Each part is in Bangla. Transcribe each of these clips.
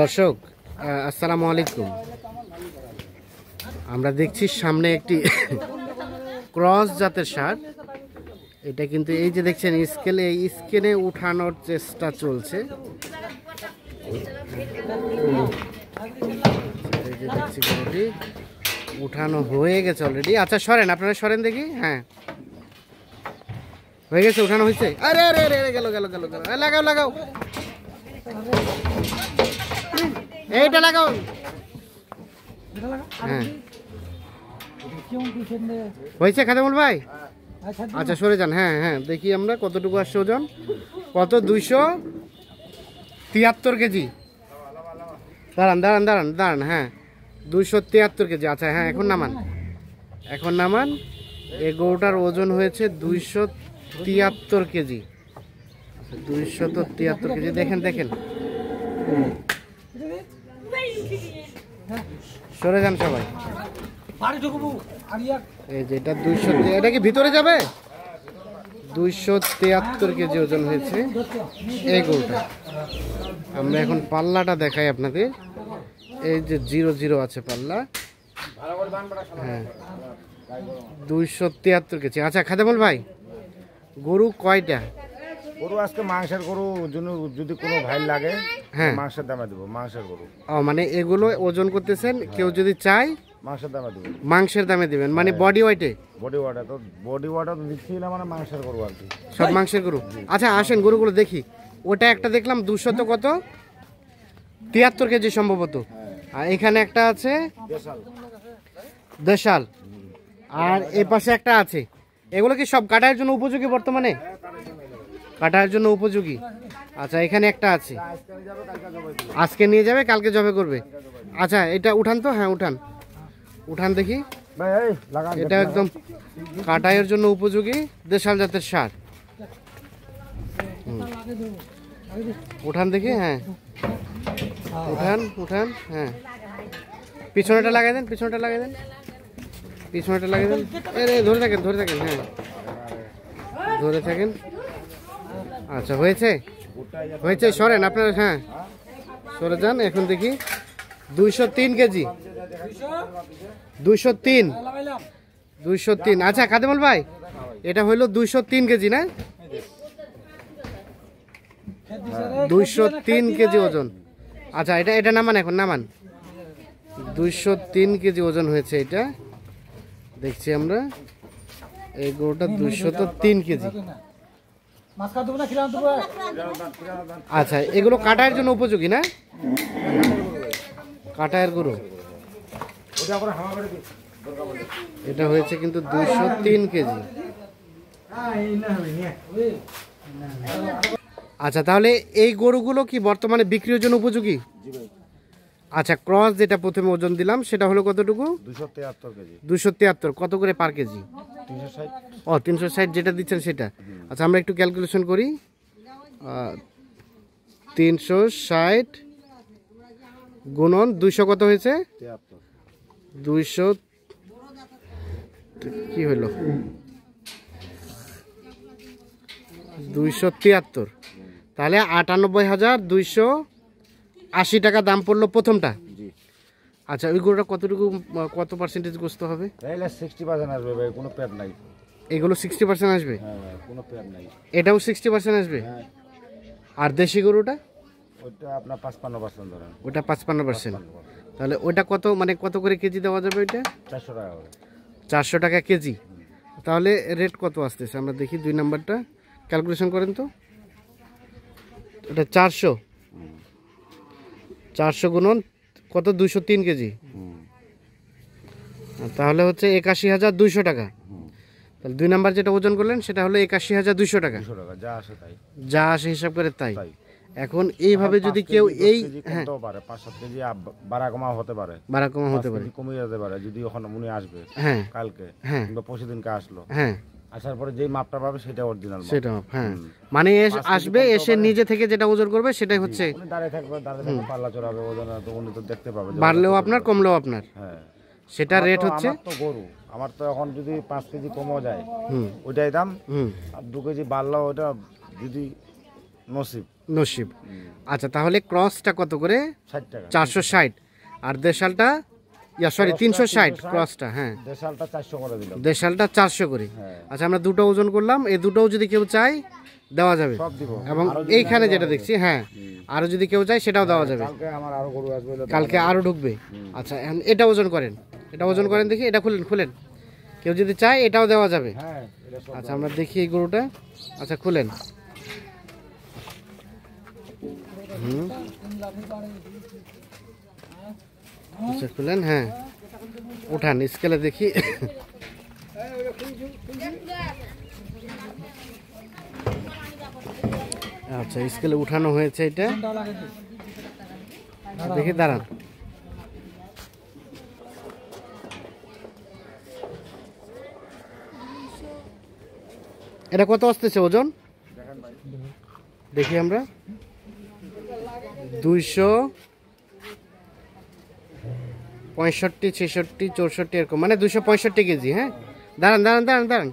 দর্শক আসসালামু আলাইকুম। আমরা দেখছি সামনে একটি ক্রস জাতের ষাঁড়। এটা কিন্তু এই যে দেখছেন স্কেলে উঠানোর চেষ্টা চলছে। এই যে দেখছি গরুটি উঠানো হয়ে গেছে অলরেডি। আচ্ছা সরেন, আপনারা সরেন দেখি। হ্যাঁ হয়ে গেছে, উঠানো হয়েছে। আরে আরে আরে গেল গেল গেল গেল, লাগাও লাগাও, এইটা লাগাও। হ্যাঁ হয়েছে খাদেমুল ভাই। আচ্ছা সরে যান। হ্যাঁ হ্যাঁ দেখি আমরা কতটুকু আসছে ওজন। কত? 273 কেজি। দাঁড়ান দাঁড়ান দাঁড়ান দাঁড়ান। হ্যাঁ 273 কেজি। আচ্ছা হ্যাঁ এখন নামান, এখন নামান। এই গরুটার ওজন হয়েছে 273 কেজি। 273 কেজি। দেখেন দেখেন, সরে যান সবাই। এই যে এটা 200, এটা কি ভিতরে যাবে? 273 কেজি ওজন হয়েছে এই গরুটা। আমরা এখন পাল্লাটা দেখাই আপনাদের। এই যে 00 আছে পাল্লা। হ্যাঁ 273 কেজি। আচ্ছা খাদেমুল ভাই, গরু কয়টা? গরু আজকে মাংসের গরু জন্য যদি কোনো ভাই লাগে, হ্যাঁ মাংসের দামে দেবো। মাংসের গরু মানে এগুলো ওজন করতেছেন, কেউ যদি চায় মাংসের দামে দেবো। মাংসের দামে দিবেন মানে বডি ওয়েটে? বডি ওয়াটা তো দিচ্ছিলাম, মানে মাংসের গরু আর কি, সব মাংসের গরু। আচ্ছা আসেন গরুগুলো দেখি। ওটা একটা দেখলাম 200 কত 73 কেজি সম্ভবত। আর এখানে একটা আছে দেশাল, আর এই পাশে একটা আছে। এগুলো কি সব কাটার জন্য উপযোগী বর্তমানে? কাটার জন্য উপযোগী। আচ্ছা এখানে একটা আছে, আজকে নিয়ে যাবে কালকে জবে করবে। আচ্ছা এটা উঠান তো। হ্যাঁ উঠান উঠান দেখি। এটা একদম কাটাইয়ের জন্য উপযোগী দেশাল জাতের ষাঁড়। উঠান দেখি। হ্যাঁ উঠান উঠান। হ্যাঁ পিছনেটা লাগাই দেন, পিছনেটা লাগাই দেন, পিছনেটা লাগাই দেন। আরে ধরে থাকেন, ধরে থাকেন। হ্যাঁ ধরে থাকেন। আচ্ছা হয়েছে হয়েছে, সরেন আপনারা। হ্যাঁ সরে যান। এখন দেখি 203 কেজি। 203। আচ্ছা খাদেমুল ভাই, এটা হইলো 203 কেজি না? 203 কেজি ওজন। আচ্ছা এটা নামান, এখন নামান। 203 কেজি ওজন হয়েছে এটা। দেখছি আমরা এই গরুটা 203 কেজি। আচ্ছা এগুলো কাটার জন্য উপযোগী না? কাটায়ের গরু। এটা হয়েছে কিন্তু 203 কেজি। আচ্ছা তাহলে এই গরুগুলো কি বর্তমানে বিক্রির জন্য উপযোগী? আচ্ছা ক্রস যেটা প্রথমে ওজন দিলাম সেটা হলো কতটুকু? 273 কেজি। 273 কত করে পার কেজি? 360। ও 360 যেটা দিচ্ছেন সেটা। আচ্ছা আমরা একটু ক্যালকুলেশন করি। 360 গুণন 200 কত হয়েছে? 200 কি হলো? 273। তাহলে 98,280 টাকা দাম পড়লো প্রথমটা। আচ্ছা ওই গরুটা কতটুকু, কত পার্সেন্টেজ গোস্ত হবে? 60% আসবে ভাই, কোনো পেট নাই। এগুলো 60% আসবে? হ্যাঁ ভাই কোনো পেট নাই। এটাও 60% আসবে? হ্যাঁ। আর দেশি গরুটা? ওটা আপনার 55% ধরেন। ওটা 55%। তাহলে ওটা কত, মানে কত করে কেজি দেওয়া যাবে? ওইটা 400 টাকা করে। 400 টাকা কেজি। তাহলে রেট কত আসতেছে আমরা দেখি। 2 নাম্বারটা ক্যালকুলেশন করেন তো। এটা 400 গুণন কত? 203 কেজি। তাহলে হচ্ছে 81,200 টাকা। তাহলে 2 নাম্বার যেটা ওজন করলেন সেটা হলো 81,200 টাকা। যা আসে হিসাব করে তাই। এখন এইভাবে যদি কেউ এই হ্যাঁ 5-7 কেজি বাড়া কমা হতে পারে, কমে যেতে পারে যদি ওখানে উনি আসবে। হ্যাঁ কালকে কিংবা পরশু দিনকে আসলো। হ্যাঁ আসার পরে যেই মাপটা পাবে সেটা অরিজিনাল মাপ। সেটা মাপ। হ্যাঁ মানে আসবে, এসে নিজে থেকে যেটা ওজন করবে সেটাই হচ্ছে। উনি দাঁড়িয়ে থাকবে পাল্লা চড়াবে, ওজন তো উনি তো দেখতে পাবে, বাড়লেও আপনার কমলেও আপনার। হ্যাঁ সেটা রেট হচ্ছে। আমার তো গরু, আমার তো এখন যদি 5 কেজি কমও যায় ওইটাই দাম। আর 2 কেজি বাড়লেও ওটা যদি নসিব। নসিব। আচ্ছা, তাহলে ক্রসটা কত করে? 60 টাকা। 460। আর দেশালটা সরি 360 ক্রসটা। হ্যাঁ, দেশালটা 400 করে দিলাম। দেশালটা 400 করে। আচ্ছা, আমরা দুটো ওজন করলাম, এই দুটোও যদি কেউ চায় দেওয়া যাবে সব দিব। এবং এইখানে যেটা দেখছি, হ্যাঁ, আরো যদি কেউ চায় সেটাও দেওয়া যাবে। কালকে আমার আরো গরু আসবে, কালকে আরো ঢুকবে। আচ্ছা, এখন এটা ওজন করেন, এটা ওজন করেন দেখি, এটা খুলেন, কেউ যদি চায় এটাও দেওয়া যাবে। হ্যাঁ এটা সব। আচ্ছা, আমরা দেখি এই গরুটা। আচ্ছা, খুলেন। আচ্ছা, খুলেন। হ্যাঁ, উঠান, স্কেলে দেখি। আচ্ছা, স্কেলে উঠানো হয়েছে এটা, দেখি, দাঁড়ান। এটা কত আসতেছে ওজন দেখি আমরা? 265, 66, 64 এরকম, মানে 265 কেজি। হ্যাঁ, দাঁড়ান দাঁড়ান দাঁড়ান দাঁড়ান,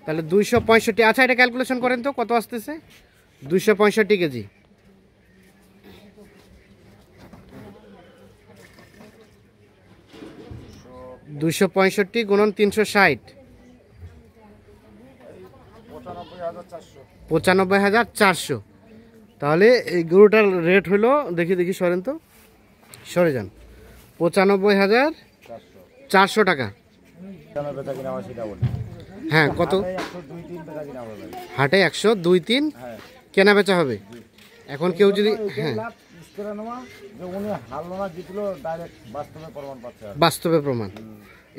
তাহলে 265। আচ্ছা, এটা ক্যালকুলেশন করেন তো কত আসতেছে? 265 কেজি। দুইশো 65 গুণন 360, 95,400। তাহলে এই গরুটার রেট হলো, দেখি সরেন তো, সরে যান, 95,400 টাকা। হ্যাঁ, কত? হাটে 102-3 কেনা বেচা হবে। এখন কেউ যদি, হ্যাঁ, বাস্তবে প্রমাণ।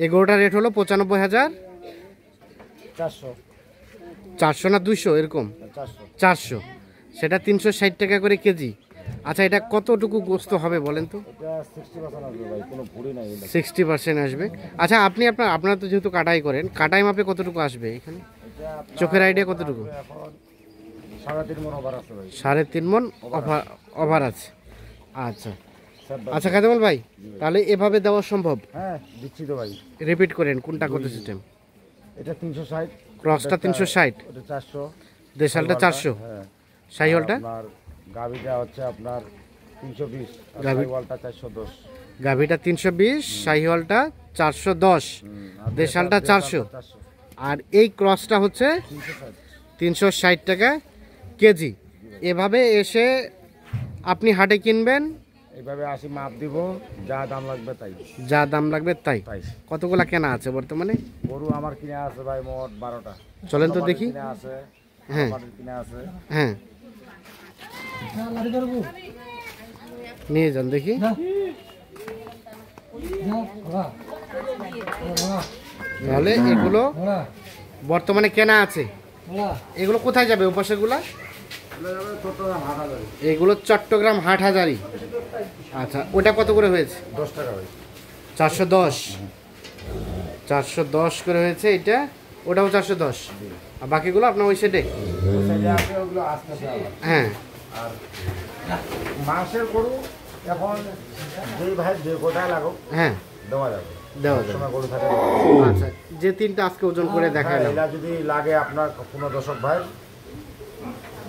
এই গরুটার রেট হলো 95,400 না 200 এরকম, 400। সেটা 360 টাকা করে কেজি। আচ্ছা, এটা কতটুকু গোস্ত হবে বলেন তো? 60% আসবে। আচ্ছা, আপনারা তো যেহেতু কাটাই করেন, কাটাই মাপে কতটুকু আসবে এখানে? চোখের আইডিয়া কতটুকু? 3.5 মণ ওভার আছে। আচ্ছা আচ্ছা, কাজেমল ভাই, তাহলে এভাবে দেওয়া সম্ভব? হ্যাঁ, দিচ্ছি তো ভাই। রিপিট করেন, কোনটা কত সিস্টেম? এটা 360, ক্রসটা 360, এটা 400, দেশালটা 400, হ্যাঁ, শাহিওয়ালটা? আপনার গাবিটা হচ্ছে আপনার 320, আর শাহিওয়ালটা 410। গাভিটা 320, শাহিওয়ালটা 410, দেশালটা 400, আর এই ক্রসটা হচ্ছে 360 টাকা কেজি। এভাবে এসে আপনি হাটে কিনবেন, এইভাবে আসি, মাপ দিব, যা দাম লাগবে তাই। যা দাম লাগবে তাই। কতগুলা কেনা আছে বর্তমানে? গরু আমার কিনে আছে ভাই মোট 12টা। চলেন তো দেখি। হ্যাঁ হ্যাঁ, নিয়ে যান দেখি। তাহলে এগুলো বর্তমানে কেনা আছে, এগুলো কোথায় যাবে? উপাসেগুলা এগুলো চট্টগ্রাম হাটহাজারি। আচ্ছা, ওটা কত করে হয়েছে? 10 টাকা। 410 করে হয়েছে এটা, ওটাও 410। আর বাকিগুলো আপনার ওই সাইডে? হ্যাঁ, আর মাংসের গরু এখন যেই ভাই যে কোটায় লাগুক, হ্যাঁ, দেওয়া যাবে। গরু থাকে। আচ্ছা, যে তিনটা আজকে ওজন করে দেখালাম, এটা যদি লাগে আপনার কোনো দর্শক ভাই,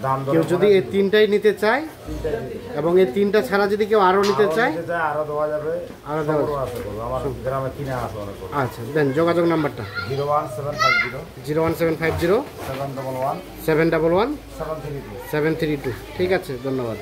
দাম কেউ যদি এই তিনটাই নিতে চায় এবং এই তিনটা ছাড়া যদি কেউ আরো নিতে চায়, আরো দেওয়া যাবে। আরো দেওয়া যাবে। আমার গ্রামে কিনে আসে অনেক। আচ্ছা, দেন যোগাযোগ নাম্বারটা। 01750 711 732। ঠিক আছে, ধন্যবাদ।